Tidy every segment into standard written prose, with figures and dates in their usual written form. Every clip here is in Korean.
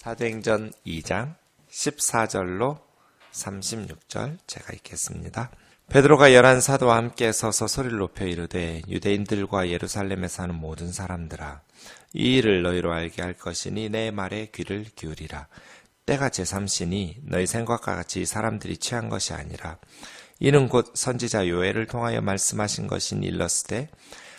사도행전 2장 14절로 36절 제가 읽겠습니다. 베드로가 11사도와 함께 서서 소리를 높여 이르되 유대인들과 예루살렘에 사는 모든 사람들아, 이 일을 너희로 알게 할 것이니 내 말에 귀를 기울이라. 때가 제3시니 너희 생각과 같이 사람들이 취한 것이 아니라 이는 곧 선지자 요엘을 통하여 말씀하신 것인 일렀으되,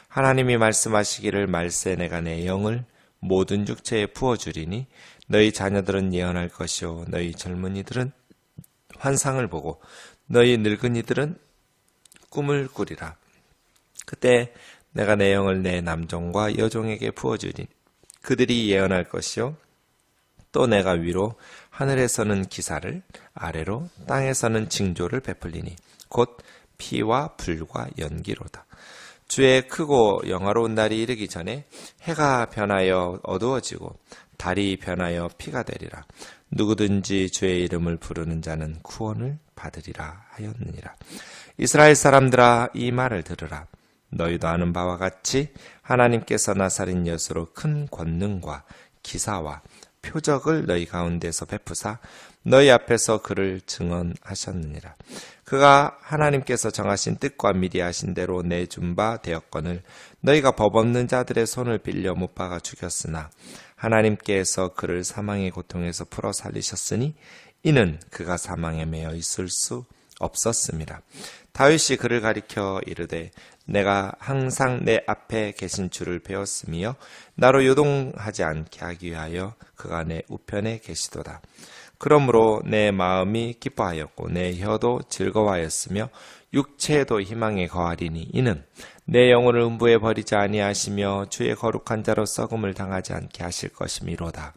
하나님이 말씀하시기를 말세 내가 내 영을 모든 육체에 부어주리니 너희 자녀들은 예언할 것이요 너희 젊은이들은 환상을 보고 너희 늙은이들은 꿈을 꾸리라. 그때 내가 내 영을 내 남종과 여종에게 부어주리니 그들이 예언할 것이요 또 내가 위로 하늘에서는 기사를, 아래로 땅에서는 징조를 베풀리니 곧 피와 불과 연기로다. 주의 크고 영화로운 날이 이르기 전에 해가 변하여 어두워지고 달이 변하여 피가 되리라. 누구든지 주의 이름을 부르는 자는 구원을 받으리라 하였느니라. 이스라엘 사람들아, 이 말을 들으라. 너희도 아는 바와 같이 하나님께서 나사렛 예수로 큰 권능과 기사와 표적을 너희 가운데서 베푸사 너희 앞에서 그를 증언하셨느니라. 그가 하나님께서 정하신 뜻과 미리 하신 대로 내준 바 되었거늘 너희가 법 없는 자들의 손을 빌려 못 박아 죽였으나 하나님께서 그를 사망의 고통에서 풀어 살리셨으니 이는 그가 사망에 매여 있을 수 없었음이라. 다윗이 그를 가리켜 이르되 내가 항상 내 앞에 계신 주를 배웠으며 나로 요동하지 않게 하기 위하여 그가 내 우편에 계시도다. 그러므로 내 마음이 기뻐하였고 내 혀도 즐거워하였으며 육체에도 희망에 거하리니 이는 내 영혼을 음부에 버리지 아니하시며 주의 거룩한 자로 썩음을 당하지 않게 하실 것이미로다.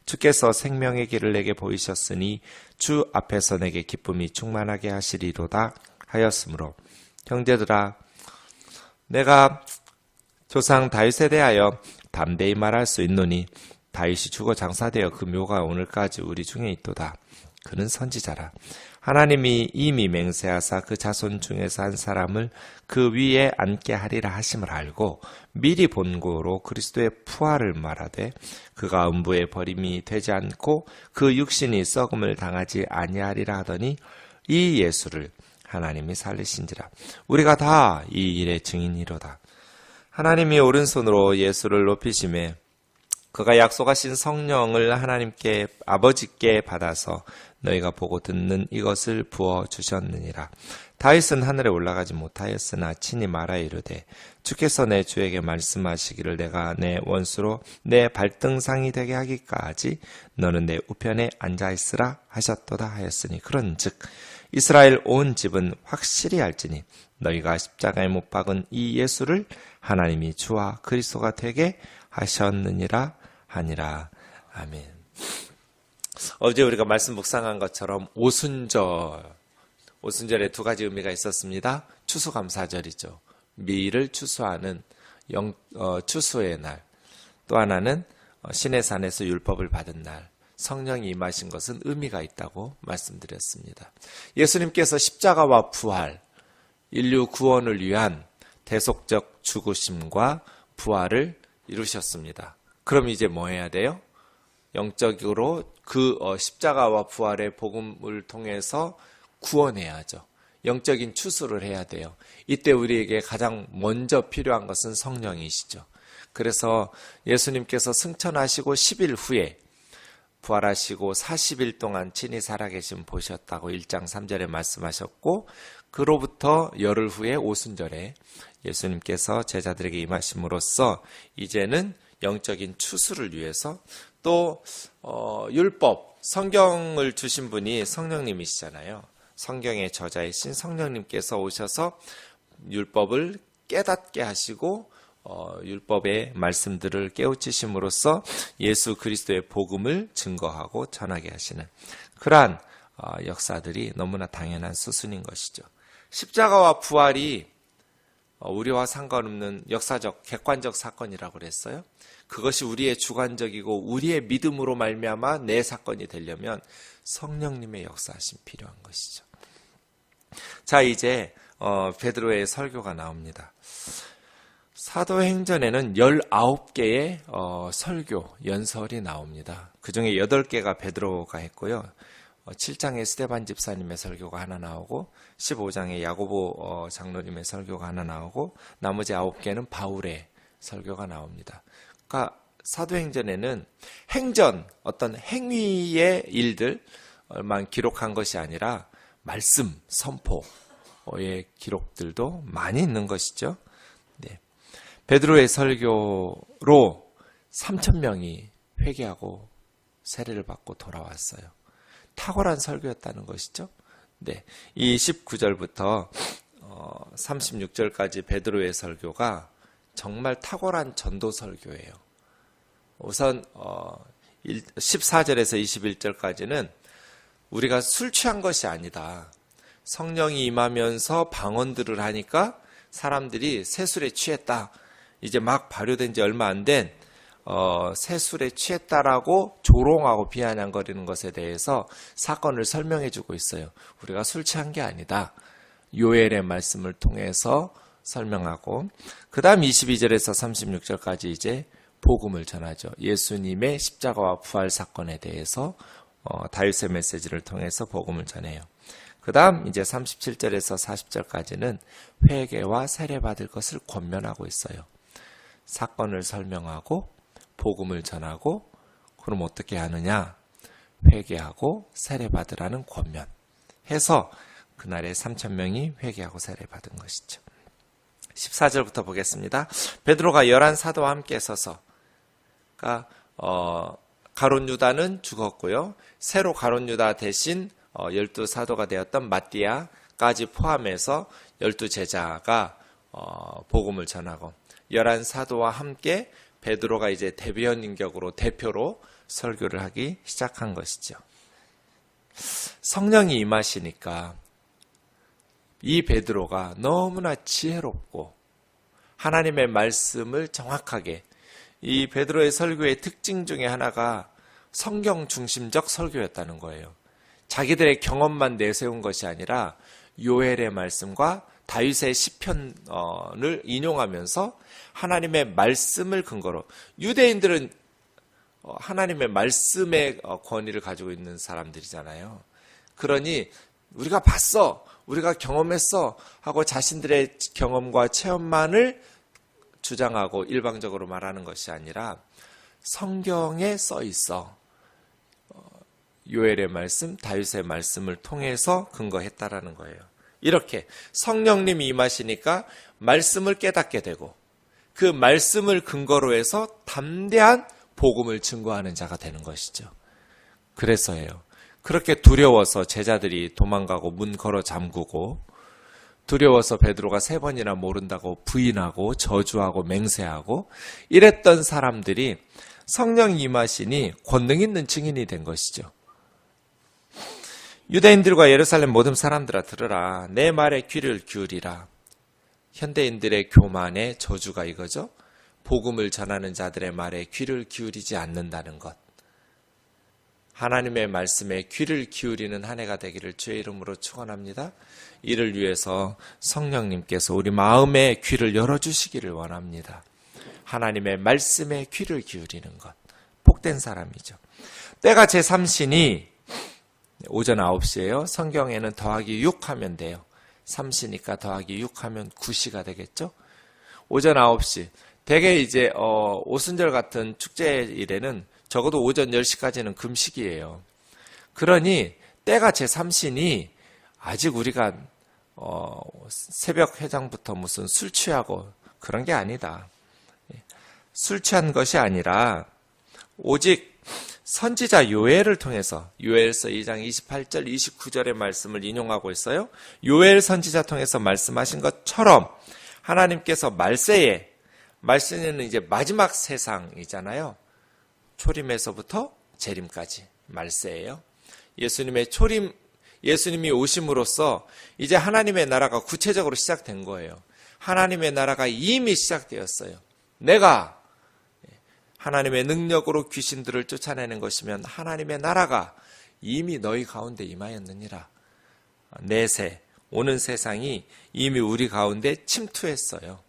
주께서 생명의 길을 내게 보이셨으니 주 앞에서 내게 기쁨이 충만하게 하시리로다 하였으므로, 형제들아, 내가 조상 다윗에 대하여 담대히 말할 수 있노니 다윗이 죽어 장사되어 그 묘가 오늘까지 우리 중에 있도다. 그는 선지자라. 하나님이 이미 맹세하사 그 자손 중에서 한 사람을 그 위에 앉게 하리라 하심을 알고 미리 본고로 그리스도의 부활을 말하되 그가 음부에 버림이 되지 않고 그 육신이 썩음을 당하지 아니하리라 하더니 이 예수를 하나님이 살리신지라. 우리가 다 이 일의 증인이로다. 하나님이 오른손으로 예수를 높이심에 그가 약속하신 성령을 하나님께 아버지께 받아서 너희가 보고 듣는 이것을 부어 주셨느니라. 다윗은 하늘에 올라가지 못하였으나 친히 말하 이르되 주께서 내 주에게 말씀하시기를 내가 내 원수로 내 발등상이 되게 하기까지 너는 내 우편에 앉아있으라 하셨도다 하였으니, 그런즉 이스라엘 온 집은 확실히 알지니 너희가 십자가에 못 박은 이 예수를 하나님이 주와 그리스도가 되게 하셨느니라 하니라. 아멘. 어제 우리가 말씀 묵상한 것처럼 오순절에 두 가지 의미가 있었습니다. 추수감사절이죠. 미를 추수하는 추수의 날. 또 하나는 시내산에서 율법을 받은 날. 성령이 임하신 것은 의미가 있다고 말씀드렸습니다. 예수님께서 십자가와 부활, 인류 구원을 위한 대속적 죽으심과 부활을 이루셨습니다. 그럼 이제 뭐 해야 돼요? 영적으로 그 십자가와 부활의 복음을 통해서 구원해야죠. 영적인 추수를 해야 돼요. 이때 우리에게 가장 먼저 필요한 것은 성령이시죠. 그래서 예수님께서 승천하시고 10일 후에 부활하시고 40일 동안 친히 살아계심 보셨다고 1장 3절에 말씀하셨고, 그로부터 열흘 후에 오순절에 예수님께서 제자들에게 임하심으로써 이제는 영적인 추수를 위해서 또 율법, 성경을 주신 분이 성령님이시잖아요. 성경의 저자이신 성령님께서 오셔서 율법을 깨닫게 하시고 율법의 말씀들을 깨우치심으로써 예수 그리스도의 복음을 증거하고 전하게 하시는 그러한 역사들이 너무나 당연한 수순인 것이죠. 십자가와 부활이 우리와 상관없는 역사적, 객관적 사건이라고 그랬어요. 그것이 우리의 주관적이고 우리의 믿음으로 말미암아 내 사건이 되려면 성령님의 역사하심 필요한 것이죠. 자, 이제 베드로의 설교가 나옵니다. 사도행전에는 19개의 설교, 연설이 나옵니다. 그 중에 8개가 베드로가 했고요. 7장에 스데반 집사님의 설교가 하나 나오고 15장에 야고보 장로님의 설교가 하나 나오고 나머지 9개는 바울의 설교가 나옵니다. 그러니까 사도행전에는 행전, 어떤 행위의 일들만 기록한 것이 아니라 말씀, 선포의 기록들도 많이 있는 것이죠. 네. 베드로의 설교로 3,000명이 회개하고 세례를 받고 돌아왔어요. 탁월한 설교였다는 것이죠. 네. 이 19절부터 36절까지 베드로의 설교가 정말 탁월한 전도 설교예요. 우선 14절에서 21절까지는 우리가 술 취한 것이 아니다. 성령이 임하면서 방언들을 하니까 사람들이 새술에 취했다. 이제 막 발효된 지 얼마 안 된 새술에 취했다라고 조롱하고 비아냥거리는 것에 대해서 사건을 설명해 주고 있어요. 우리가 술 취한 게 아니다. 요엘의 말씀을 통해서 설명하고 그 다음 22절에서 36절까지 이제 복음을 전하죠. 예수님의 십자가와 부활 사건에 대해서 다윗의 메시지를 통해서 복음을 전해요. 그 다음 이제 37절에서 40절까지는 회개와 세례받을 것을 권면하고 있어요. 사건을 설명하고 복음을 전하고 그럼 어떻게 하느냐? 회개하고 세례받으라는 권면 해서 그날에 3,000명이 회개하고 세례받은 것이죠. 14절부터 보겠습니다. 베드로가 11 사도와 함께 서서 가룟 유다는 죽었고요. 새로 가룟 유다 대신 12 사도가 되었던 마띠아까지 포함해서 12 제자가 복음을 전하고 11 사도와 함께 베드로가 이제 대변 인격으로 대표로 설교를 하기 시작한 것이죠. 성령이 임하시니까 이 베드로가 너무나 지혜롭고 하나님의 말씀을 정확하게 이 베드로의 설교의 특징 중에 하나가 성경 중심적 설교였다는 거예요. 자기들의 경험만 내세운 것이 아니라 요엘의 말씀과 다윗의 시편을 인용하면서 하나님의 말씀을 근거로 유대인들은 하나님의 말씀의 권위를 가지고 있는 사람들이잖아요. 그러니 우리가 봤어, 우리가 경험했어 하고 자신들의 경험과 체험만을 주장하고 일방적으로 말하는 것이 아니라 성경에 써 있어. 요엘의 말씀, 다윗의 말씀을 통해서 근거했다라는 거예요. 이렇게 성령님이 임하시니까 말씀을 깨닫게 되고 그 말씀을 근거로 해서 담대한 복음을 증거하는 자가 되는 것이죠. 그래서예요. 그렇게 두려워서 제자들이 도망가고 문 걸어 잠그고 두려워서 베드로가 3번이나 모른다고 부인하고 저주하고 맹세하고 이랬던 사람들이 성령 임하시니 권능 있는 증인이 된 것이죠. 유대인들과 예루살렘 모든 사람들아 들으라. 내 말에 귀를 기울이라. 현대인들의 교만의 저주가 이거죠. 복음을 전하는 자들의 말에 귀를 기울이지 않는다는 것. 하나님의 말씀에 귀를 기울이는 한 해가 되기를 주의 이름으로 축원합니다. 이를 위해서 성령님께서 우리 마음의 귀를 열어주시기를 원합니다. 하나님의 말씀에 귀를 기울이는 것. 복된 사람이죠. 때가 제3시니 오전 9시예요. 성경에는 더하기 6 하면 돼요. 3시니까 더하기 6 하면 9시가 되겠죠. 오전 9시. 대개 이제 오순절 같은 축제일에는 적어도 오전 10시까지는 금식이에요. 그러니 때가 제3시니 아직 우리가 새벽 회장부터 무슨 술 취하고 그런 게 아니다. 술 취한 것이 아니라 오직 선지자 요엘을 통해서 요엘서 2장 28절 29절의 말씀을 인용하고 있어요. 요엘 선지자 통해서 말씀하신 것처럼 하나님께서 말세는 이제 마지막 세상이잖아요. 초림에서부터 재림까지 말세예요. 예수님이 오심으로써 이제 하나님의 나라가 구체적으로 시작된 거예요. 하나님의 나라가 이미 시작되었어요. 내가 하나님의 능력으로 귀신들을 쫓아내는 것이면 하나님의 나라가 이미 너희 가운데 임하였느니라. 내세 오는 세상이 이미 우리 가운데 침투했어요.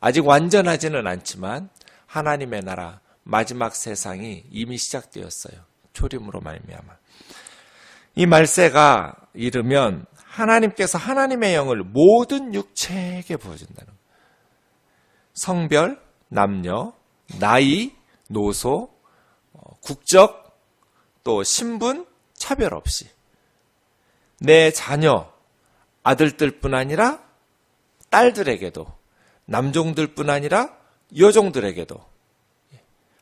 아직 완전하지는 않지만 하나님의 나라 마지막 세상이 이미 시작되었어요. 초림으로 말미암아. 이 말세가 이르면 하나님께서 하나님의 영을 모든 육체에게 부어준다는 거예요. 성별, 남녀, 나이, 노소, 국적, 또 신분, 차별 없이 내 자녀, 아들들뿐 아니라 딸들에게도, 남종들뿐 아니라 여종들에게도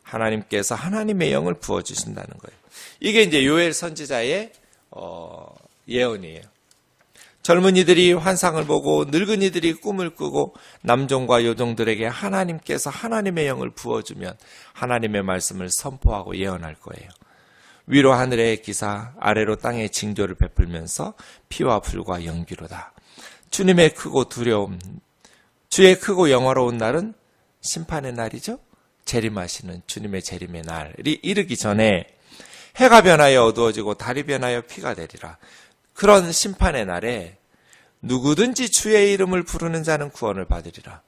하나님께서 하나님의 영을 부어주신다는 거예요. 이게 이제 요엘 선지자의 예언이에요. 젊은이들이 환상을 보고 늙은이들이 꿈을 꾸고 남종과 여종들에게 하나님께서 하나님의 영을 부어주면 하나님의 말씀을 선포하고 예언할 거예요. 위로 하늘의 기사, 아래로 땅의 징조를 베풀면서 피와 불과 연기로다. 주님의 크고 두려움, 주의 크고 영화로운 날은 심판의 날이죠. 재림하시는 주님의 재림의 날이 이르기 전에 해가 변하여 어두워지고 달이 변하여 피가 되리라. 그런 심판의 날에 누구든지 주의 이름을 부르는 자는 구원을 받으리라.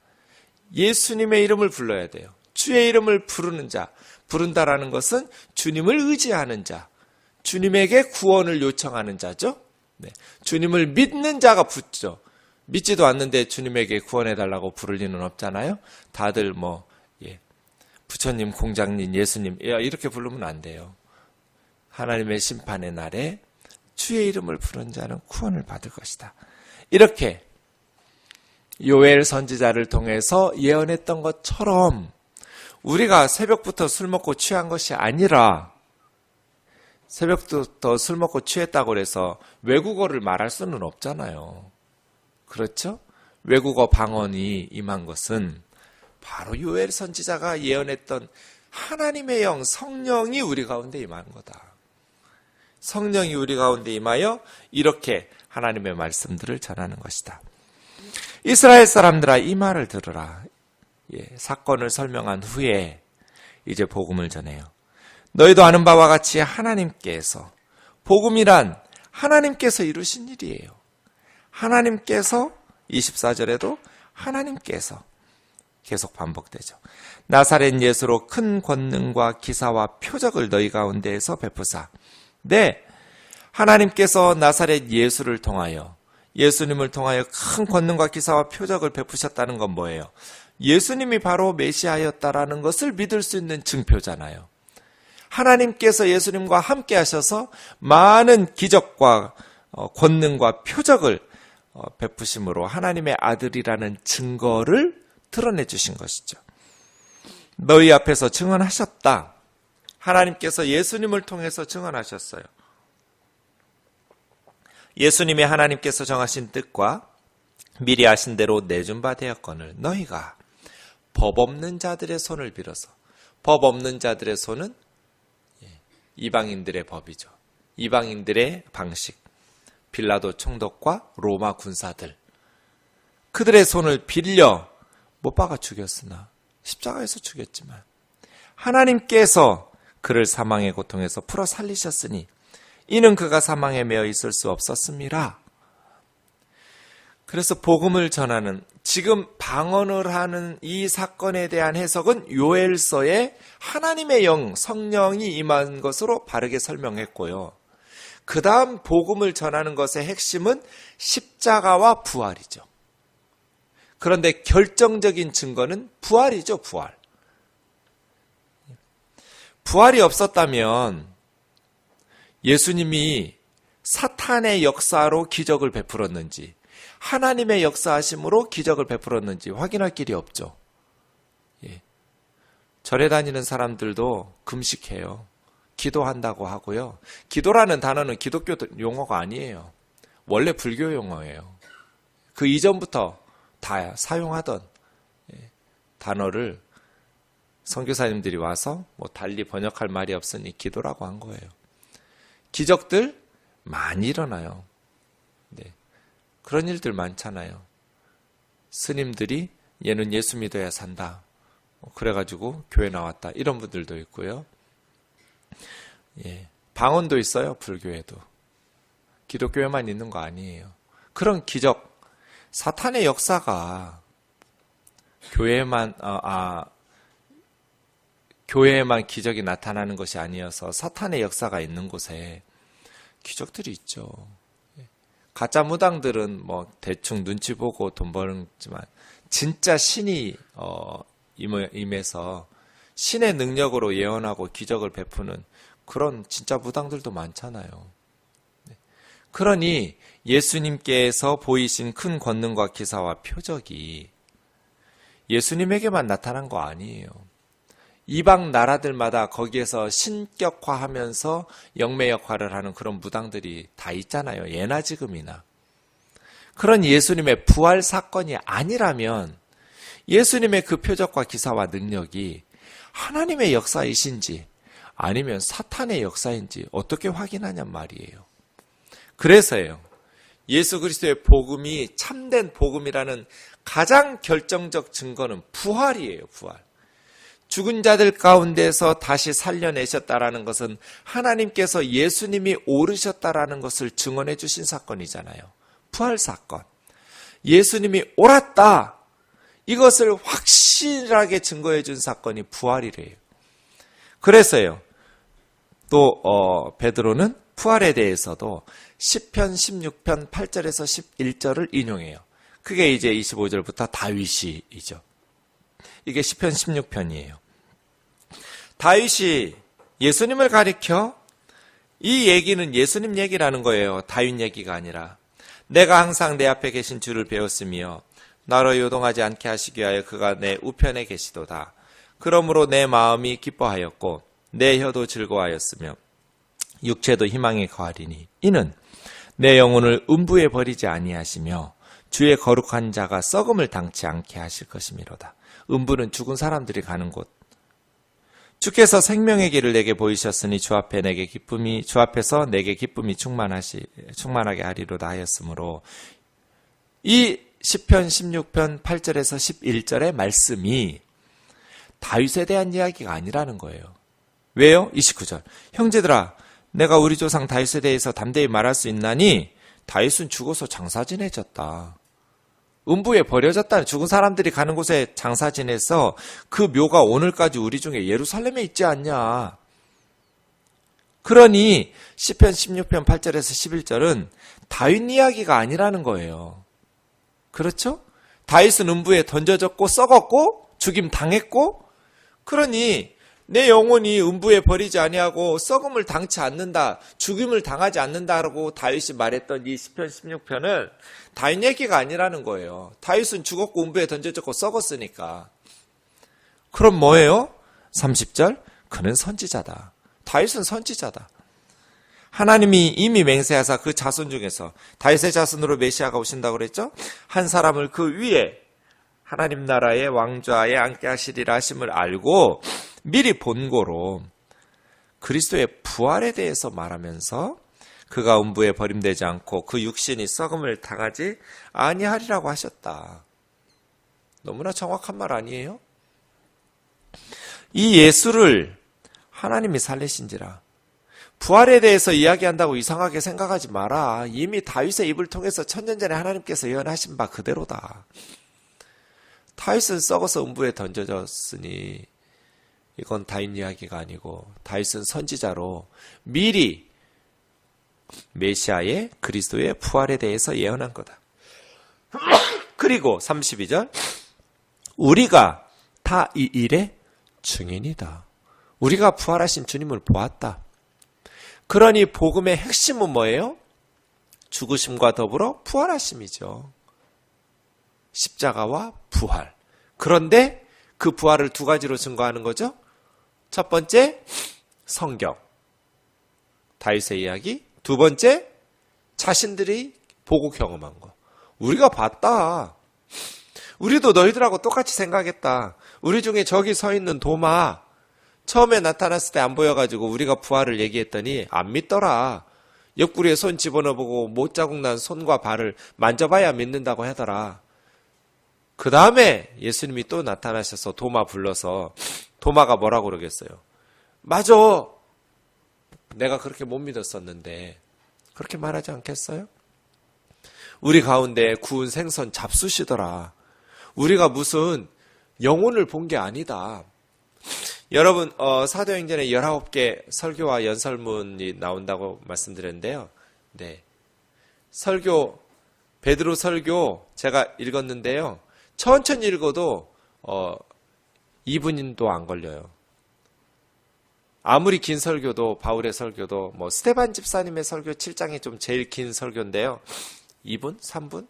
예수님의 이름을 불러야 돼요. 주의 이름을 부르는 자, 부른다라는 것은 주님을 의지하는 자, 주님에게 구원을 요청하는 자죠. 네. 주님을 믿는 자가 붙죠. 믿지도 않는데 주님에게 구원해달라고 부를 리는 없잖아요. 다들 부처님, 공장님, 예수님 이렇게 부르면 안 돼요. 하나님의 심판의 날에 주의 이름을 부른 자는 구원을 받을 것이다. 이렇게 요엘 선지자를 통해서 예언했던 것처럼 우리가 새벽부터 술 먹고 취한 것이 아니라 새벽부터 술 먹고 취했다고 해서 외국어를 말할 수는 없잖아요. 그렇죠? 외국어 방언이 임한 것은 바로 요엘 선지자가 예언했던 하나님의 영, 성령이 우리 가운데 임한 거다. 성령이 우리 가운데 임하여 이렇게 하나님의 말씀들을 전하는 것이다. 이스라엘 사람들아 이 말을 들으라. 사건을 설명한 후에 이제 복음을 전해요. 너희도 아는 바와 같이 하나님께서, 복음이란 하나님께서 이루신 일이에요. 하나님께서 24절에도 하나님께서 계속 반복되죠. 나사렛 예수로 큰 권능과 기사와 표적을 너희 가운데에서 베푸사. 네, 하나님께서 나사렛 예수를 통하여, 예수님을 통하여 큰 권능과 기사와 표적을 베푸셨다는 건 뭐예요? 예수님이 바로 메시아였다라는 것을 믿을 수 있는 증표잖아요. 하나님께서 예수님과 함께 하셔서 많은 기적과 권능과 표적을 베푸심으로 하나님의 아들이라는 증거를 드러내 주신 것이죠. 너희 앞에서 증언하셨다. 하나님께서 예수님을 통해서 증언하셨어요. 예수님이 하나님께서 정하신 뜻과 미리 하신 대로 내준 바 되었거늘 너희가 법 없는 자들의 손을 빌어서, 법 없는 자들의 손은 이방인들의 법이죠. 이방인들의 방식, 빌라도 총독과 로마 군사들, 그들의 손을 빌려 못 박아 죽였으나, 십자가에서 죽였지만 하나님께서 그를 사망의 고통에서 풀어 살리셨으니 이는 그가 사망에 매어 있을 수 없었음이라. 그래서 복음을 전하는, 지금 방언을 하는 이 사건에 대한 해석은 요엘서에 하나님의 영, 성령이 임한 것으로 바르게 설명했고요. 그 다음 복음을 전하는 것의 핵심은 십자가와 부활이죠. 그런데 결정적인 증거는 부활이죠, 부활. 부활이 없었다면 예수님이 사탄의 역사로 기적을 베풀었는지 하나님의 역사하심으로 기적을 베풀었는지 확인할 길이 없죠. 절에 다니는 사람들도 금식해요. 기도한다고 하고요. 기도라는 단어는 기독교 용어가 아니에요. 원래 불교 용어예요. 그 이전부터 다 사용하던 단어를 선교사님들이 와서 달리 번역할 말이 없으니 기도라고 한 거예요. 기적들 많이 일어나요. 네. 그런 일들 많잖아요. 스님들이 얘는 예수 믿어야 산다. 그래가지고 교회 나왔다. 이런 분들도 있고요. 방언도 있어요. 불교에도. 기독교에만 있는 거 아니에요. 그런 기적, 사탄의 역사가 교회에만 기적이 나타나는 것이 아니어서 사탄의 역사가 있는 곳에 기적들이 있죠. 가짜 무당들은 뭐 대충 눈치 보고 돈 벌지만 진짜 신이 임해서 신의 능력으로 예언하고 기적을 베푸는 그런 진짜 무당들도 많잖아요. 그러니 예수님께서 보이신 큰 권능과 기사와 표적이 예수님에게만 나타난 거 아니에요. 이방 나라들마다 거기에서 신격화하면서 영매 역할을 하는 그런 무당들이 다 있잖아요. 예나 지금이나. 그런 예수님의 부활 사건이 아니라면 예수님의 그 표적과 기사와 능력이 하나님의 역사이신지 아니면 사탄의 역사인지 어떻게 확인하냔 말이에요. 그래서요. 예수 그리스도의 복음이 참된 복음이라는 가장 결정적 증거는 부활이에요. 부활. 죽은 자들 가운데서 다시 살려내셨다라는 것은 하나님께서 예수님이 오르셨다라는 것을 증언해 주신 사건이잖아요. 부활 사건. 예수님이 옳았다. 이것을 확실하게 증거해 준 사건이 부활이래요. 그래서요. 또 베드로는 부활에 대해서도 시편 16편 8절에서 11절을 인용해요. 그게 이제 25절부터 다윗이죠. 이게 시편 16편이에요. 다윗이 예수님을 가리켜 이 얘기는 예수님 얘기라는 거예요. 다윗 얘기가 아니라 내가 항상 내 앞에 계신 주를 배웠으며 나로 요동하지 않게 하시기 위하여 그가 내 우편에 계시도다. 그러므로 내 마음이 기뻐하였고 내 혀도 즐거워하였으며 육체도 희망에 거하리니 이는 내 영혼을 음부에 버리지 아니하시며 주의 거룩한 자가 썩음을 당치 않게 하실 것이미로다. 음부는 죽은 사람들이 가는 곳. 주께서 생명의 길을 내게 보이셨으니 주 앞에서 내게 기쁨이 충만하게 하리로다 하였으므로 이 시편 16편 8절에서 11절의 말씀이 다윗에 대한 이야기가 아니라는 거예요. 왜요? 29절. 형제들아, 내가 우리 조상 다윗에 대해서 담대히 말할 수 있나니 다윗은 죽어서 장사 지내졌다. 음부에 버려졌다는 죽은 사람들이 가는 곳에 장사 지내서 그 묘가 오늘까지 우리 중에 예루살렘에 있지 않냐. 그러니 시편 16편 8절에서 11절은 다윗 이야기가 아니라는 거예요. 그렇죠? 다윗은 음부에 던져졌고 썩었고 죽임 당했고 그러니 내 영혼이 음부에 버리지 아니하고 썩음을 당치 않는다, 죽임을 당하지 않는다라고 다윗이 말했던 이 시편 16편은 다윗 얘기가 아니라는 거예요. 다윗은 죽었고 음부에 던져졌고 썩었으니까. 그럼 뭐예요? 30절, 그는 선지자다. 다윗은 선지자다. 하나님이 이미 맹세하사 그 자손 중에서 다윗의 자손으로 메시아가 오신다고 그랬죠? 한 사람을 그 위에 하나님 나라의 왕좌에 앉게 하시리라 하심을 알고 미리 본고로 그리스도의 부활에 대해서 말하면서 그가 음부에 버림되지 않고 그 육신이 썩음을 당하지 아니하리라고 하셨다. 너무나 정확한 말 아니에요? 이 예수를 하나님이 살리신지라. 부활에 대해서 이야기한다고 이상하게 생각하지 마라. 이미 다윗의 입을 통해서 천년 전에 하나님께서 예언하신 바 그대로다. 다윗은 썩어서 음부에 던져졌으니 이건 다윗 이야기가 아니고 다윗은 선지자로 미리 메시아의 그리스도의 부활에 대해서 예언한 거다. 그리고 32절 우리가 다 이 일의 증인이다. 우리가 부활하신 주님을 보았다. 그러니 복음의 핵심은 뭐예요? 죽으심과 더불어 부활하심이죠. 십자가와 부활. 그런데 그 부활을 두 가지로 증거하는 거죠. 첫 번째, 성경. 다윗의 이야기. 두 번째, 자신들이 보고 경험한 거. 우리가 봤다. 우리도 너희들하고 똑같이 생각했다. 우리 중에 저기 서 있는 도마. 처음에 나타났을 때 안 보여가지고 우리가 부활을 얘기했더니 안 믿더라. 옆구리에 손 집어넣어보고 못자국 난 손과 발을 만져봐야 믿는다고 하더라. 그 다음에 예수님이 또 나타나셔서 도마 불러서 도마가 뭐라고 그러겠어요? 맞아. 내가 그렇게 못 믿었었는데 그렇게 말하지 않겠어요? 우리 가운데 구운 생선 잡수시더라. 우리가 무슨 영혼을 본 게 아니다. 여러분, 사도행전에 19개 설교와 연설문이 나온다고 말씀드렸는데요. 네. 설교, 베드로 설교 제가 읽었는데요. 천천히 읽어도 2분도 안 걸려요. 아무리 긴 설교도, 바울의 설교도, 스데반 집사님의 설교 7장이 좀 제일 긴 설교인데요. 2분? 3분?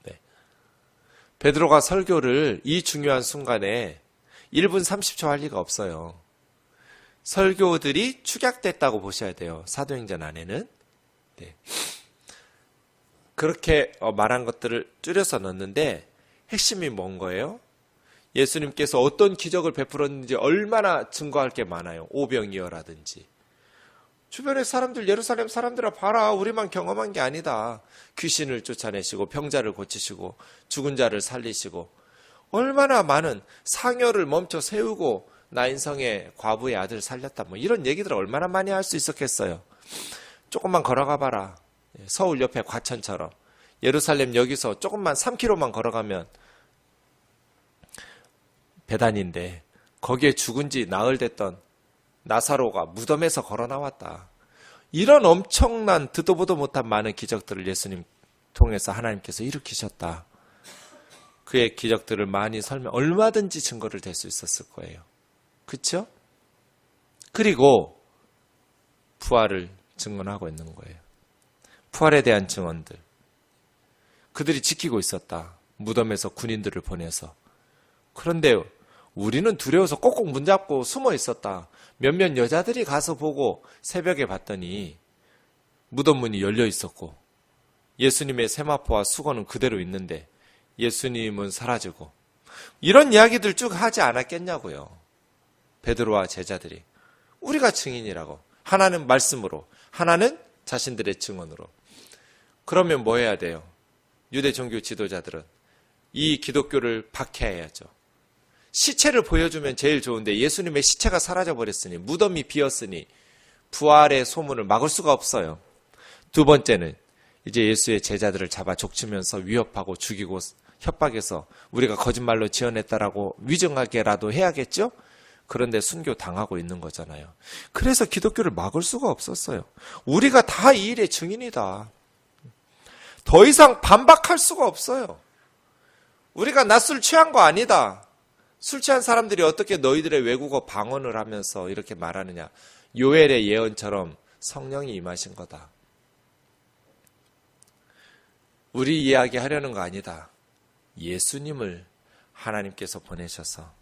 네. 베드로가 설교를 이 중요한 순간에 1분 30초 할 리가 없어요. 설교들이 축약됐다고 보셔야 돼요. 사도행전 안에는. 네. 그렇게 말한 것들을 줄여서 넣었는데 핵심이 뭔 거예요? 예수님께서 어떤 기적을 베풀었는지 얼마나 증거할 게 많아요. 오병이어라든지. 주변의 사람들, 예루살렘 사람들아 봐라. 우리만 경험한 게 아니다. 귀신을 쫓아내시고 병자를 고치시고 죽은 자를 살리시고 얼마나 많은 상여를 멈춰 세우고 나인성의 과부의 아들 살렸다. 이런 얘기들을 얼마나 많이 할 수 있었겠어요. 조금만 걸어가 봐라. 서울 옆에 과천처럼. 예루살렘 여기서 조금만 3km만 걸어가면 배단인데 거기에 죽은 지 나흘 됐던 나사로가 무덤에서 걸어 나왔다. 이런 엄청난 듣도 보도 못한 많은 기적들을 예수님 통해서 하나님께서 일으키셨다. 그의 기적들을 많이 얼마든지 증거를 댈 수 있었을 거예요. 그렇죠? 그리고 부활을 증언하고 있는 거예요. 부활에 대한 증언들. 그들이 지키고 있었다. 무덤에서 군인들을 보내서. 그런데 우리는 두려워서 꼭꼭 문 잡고 숨어 있었다. 몇몇 여자들이 가서 보고 새벽에 봤더니 무덤 문이 열려 있었고 예수님의 세마포와 수건은 그대로 있는데 예수님은 사라지고 이런 이야기들 쭉 하지 않았겠냐고요. 베드로와 제자들이. 우리가 증인이라고. 하나는 말씀으로, 하나는 자신들의 증언으로. 그러면 뭐 해야 돼요? 유대 종교 지도자들은 이 기독교를 박해해야죠. 시체를 보여주면 제일 좋은데 예수님의 시체가 사라져버렸으니 무덤이 비었으니 부활의 소문을 막을 수가 없어요. 두 번째는 이제 예수의 제자들을 잡아 족치면서 위협하고 죽이고 협박해서 우리가 거짓말로 지어냈다라고 위증하게라도 해야겠죠? 그런데 순교 당하고 있는 거잖아요. 그래서 기독교를 막을 수가 없었어요. 우리가 다 이 일의 증인이다. 더 이상 반박할 수가 없어요. 우리가 낮술 취한 거 아니다. 술 취한 사람들이 어떻게 너희들의 외국어 방언을 하면서 이렇게 말하느냐. 요엘의 예언처럼 성령이 임하신 거다. 우리 이야기하려는 거 아니다. 예수님을 하나님께서 보내셔서.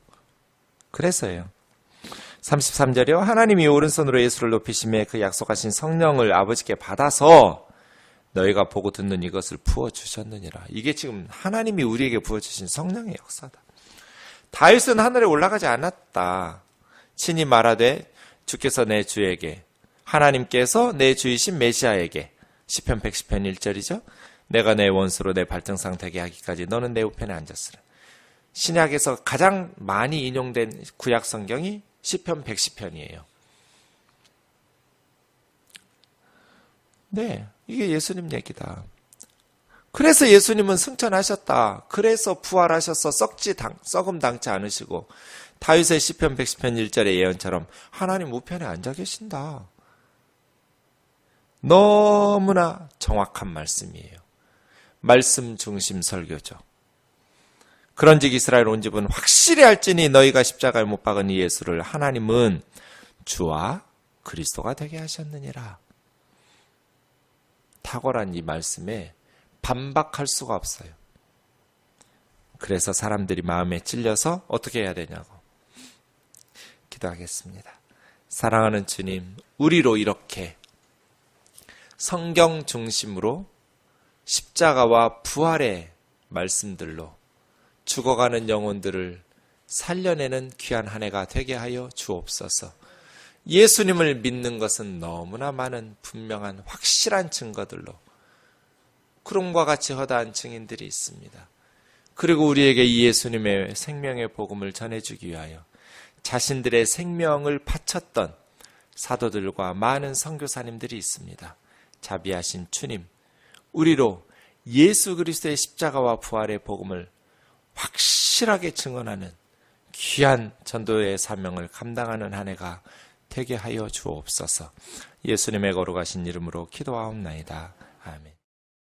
그래서요. 33절이요. 하나님이 오른손으로 예수를 높이심에 그 약속하신 성령을 아버지께 받아서 너희가 보고 듣는 이것을 부어주셨느니라. 이게 지금 하나님이 우리에게 부어주신 성령의 역사다. 다윗은 하늘에 올라가지 않았다. 친히 말하되 주께서 내 주에게 하나님께서 내 주이신 메시아에게 시편 110편 1절이죠. 내가 내 원수로 내 발등상 되게 하기까지 너는 내 우편에 앉았으라. 신약에서 가장 많이 인용된 구약 성경이 시편 110편이에요. 네, 이게 예수님 얘기다. 그래서 예수님은 승천하셨다. 그래서 부활하셔서 썩음 당치 않으시고 다윗의 시편 110편 1절의 예언처럼 하나님 우편에 앉아 계신다. 너무나 정확한 말씀이에요. 말씀 중심 설교죠. 그런즉 이스라엘 온 집은 확실히 알지니 너희가 십자가에 못 박은 이 예수를 하나님은 주와 그리스도가 되게 하셨느니라. 탁월한 이 말씀에 반박할 수가 없어요. 그래서 사람들이 마음에 찔려서 어떻게 해야 되냐고 기도하겠습니다. 사랑하는 주님, 우리로 이렇게 성경 중심으로 십자가와 부활의 말씀들로 죽어가는 영혼들을 살려내는 귀한 한 해가 되게 하여 주옵소서. 예수님을 믿는 것은 너무나 많은 분명한 확실한 증거들로 구름과 같이 허다한 증인들이 있습니다. 그리고 우리에게 이 예수님의 생명의 복음을 전해주기 위하여 자신들의 생명을 바쳤던 사도들과 많은 선교사님들이 있습니다. 자비하신 주님, 우리로 예수 그리스도의 십자가와 부활의 복음을 확실하게 증언하는 귀한 전도의 사명을 감당하는 한 해가 되게 하여 주옵소서. 예수님의 거룩하신 이름으로 기도하옵나이다. 아멘.